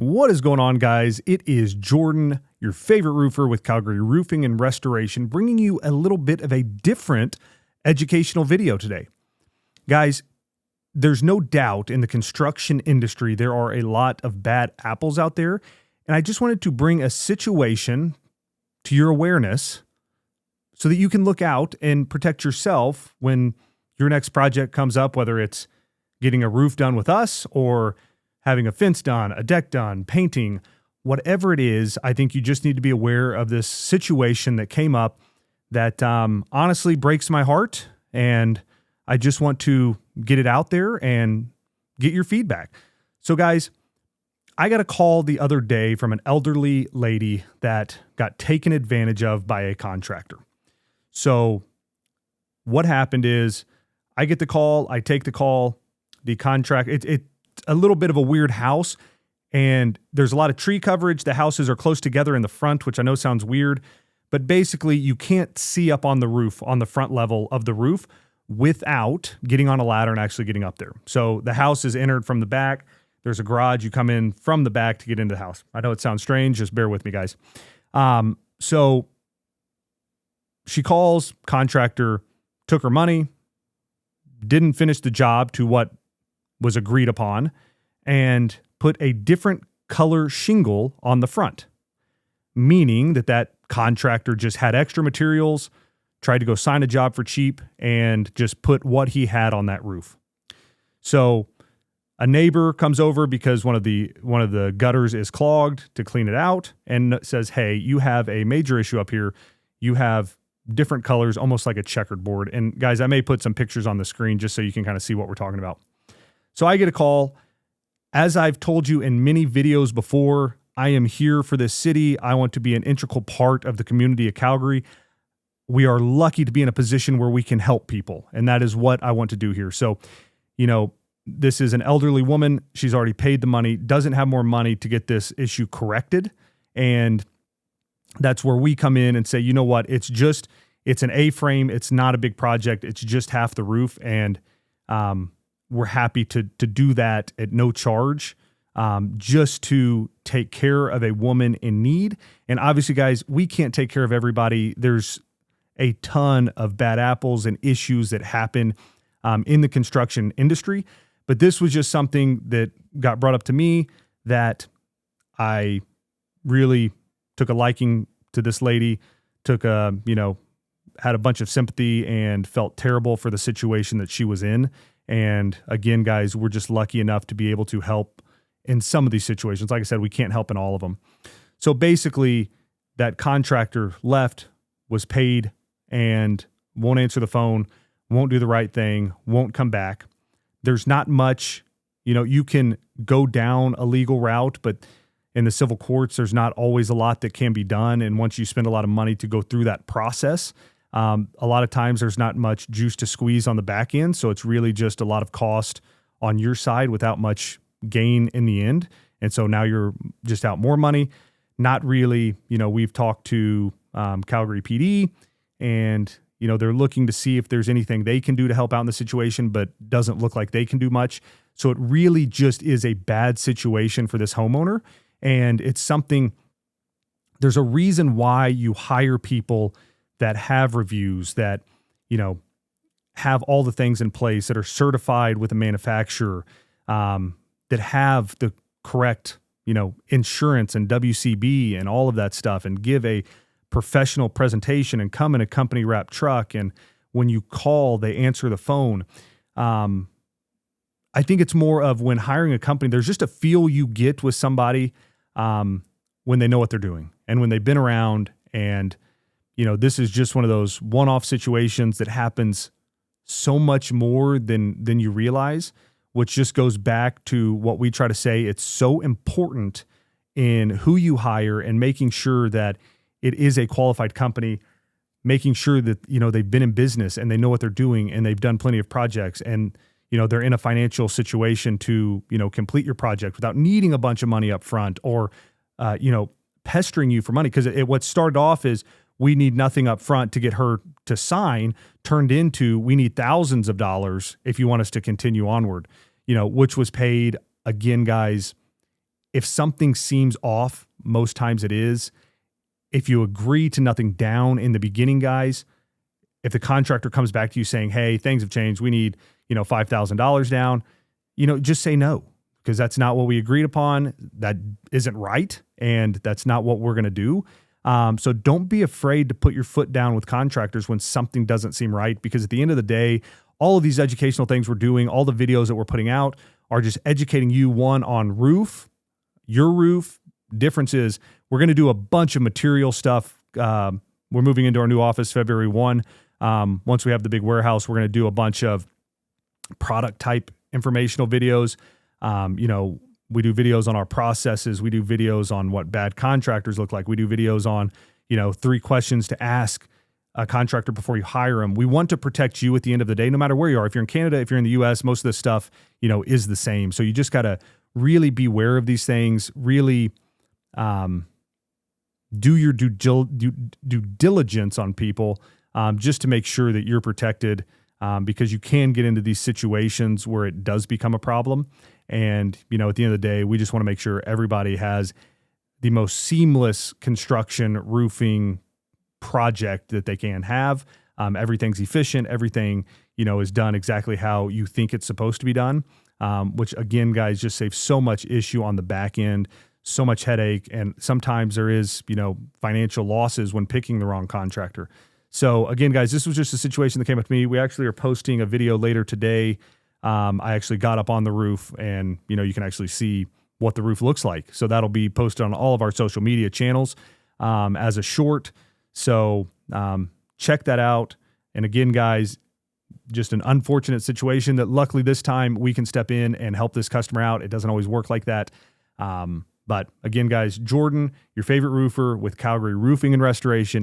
What is going on, guys? It is Jordan, your favorite roofer with Calgary Roofing and Restoration, bringing you a little bit of a different educational video today. Guys, there's no doubt in the construction industry there are a lot of bad apples out there, and I just wanted to bring a situation to your awareness so that you can look out and protect yourself when your next project comes up, whether it's getting a roof done with us or having a fence done, a deck done, painting, whatever it is. I think you just need to be aware of this situation that came up that honestly breaks my heart, and I just want to get it out there and get your feedback. So guys, I got a call the other day from an elderly lady that got taken advantage of by a contractor. So what happened is I get the call, I take the call, the contract, it's a little bit of a weird house, and there's a lot of tree coverage. The houses are close together in the front, which I know sounds weird, but basically you can't see up on the roof, on the front level of the roof, without getting on a ladder and actually getting up there. So the house is entered from the back. There's a garage. You come in from the back to get into the house. I know it sounds strange. Just bear with me, guys. So she calls, contractor took her money, didn't finish the job to what was agreed upon, and put a different color shingle on the front, meaning that contractor just had extra materials, tried to go sign a job for cheap, and just put what he had on that roof. So a neighbor comes over because one of the gutters is clogged to clean it out, and says, "Hey, you have a major issue up here. You have different colors, almost like a checkered board." And guys, I may put some pictures on the screen just so you can kind of see what we're talking about. So I get a call. As I've told you in many videos before, I am here for this city. I want to be an integral part of the community of Calgary. We are lucky to be in a position where we can help people, and that is what I want to do here. So, this is an elderly woman. She's already paid the money, doesn't have more money to get this issue corrected. And that's where we come in and say, you know what, it's an A-frame. It's not a big project. It's just half the roof. And we're happy to do that at no charge, just to take care of a woman in need. And obviously, guys, we can't take care of everybody. There's a ton of bad apples and issues that happen in the construction industry. But this was just something that got brought up to me that I really took a liking to this lady, had a bunch of sympathy and felt terrible for the situation that she was in. And again, guys, we're just lucky enough to be able to help in some of these situations. Like I said, we can't help in all of them. So basically, that contractor left, was paid, and won't answer the phone, won't do the right thing, won't come back. There's not much, you can go down a legal route, but in the civil courts, there's not always a lot that can be done. And once you spend a lot of money to go through that process, a lot of times there's not much juice to squeeze on the back end. So it's really just a lot of cost on your side without much gain in the end. And so now you're just out more money. Not really, we've talked to Calgary PD, and they're looking to see if there's anything they can do to help out in the situation, but doesn't look like they can do much. So it really just is a bad situation for this homeowner. And it's something, there's a reason why you hire people that have reviews, that, have all the things in place, that are certified with a manufacturer, that have the correct, insurance and WCB and all of that stuff, and give a professional presentation and come in a company wrapped truck. And when you call, they answer the phone. I think it's more of when hiring a company, there's just a feel you get with somebody when they know what they're doing and when they've been around. And, this is just one of those one-off situations that happens so much more than you realize, which just goes back to what we try to say. It's so important in who you hire and making sure that it is a qualified company, making sure that, they've been in business and they know what they're doing and they've done plenty of projects, and, they're in a financial situation to, complete your project without needing a bunch of money up front or, pestering you for money. Because what started off is we need nothing up front to get her to sign turned into we need thousands of dollars if you want us to continue onward, which was paid, again, guys, if something seems off, most times it is. If you agree to nothing down in the beginning, guys, if the contractor comes back to you saying, hey, things have changed, we need, $5,000 down, just say no, because that's not what we agreed upon. That isn't right. And that's not what we're going to do. So don't be afraid to put your foot down with contractors when something doesn't seem right, because at the end of the day, all of these educational things we're doing, all the videos that we're putting out are just educating you, one, on your roof. Difference is we're going to do a bunch of material stuff. We're moving into our new office February 1. Once we have the big warehouse, we're going to do a bunch of product type informational videos. We do videos on our processes. We do videos on what bad contractors look like. We do videos on, 3 questions to ask a contractor before you hire them. We want to protect you at the end of the day, no matter where you are. If you're in Canada, if you're in the US, most of this stuff, is the same. So you just got to really be aware of these things, really do your due diligence on people, just to make sure that you're protected, because you can get into these situations where it does become a problem. And, at the end of the day, we just want to make sure everybody has the most seamless construction roofing project that they can have. Everything's efficient. Everything, is done exactly how you think it's supposed to be done, which again, guys, just saves so much issue on the back end, so much headache. And sometimes there is, financial losses when picking the wrong contractor. So again, guys, this was just a situation that came up to me. We actually are posting a video later today. I actually got up on the roof and, you can actually see what the roof looks like. So that'll be posted on all of our social media channels as a short. So check that out. And again, guys, just an unfortunate situation that luckily this time we can step in and help this customer out. It doesn't always work like that. But again, guys, Jordan, your favorite roofer with Calgary Roofing and Restoration.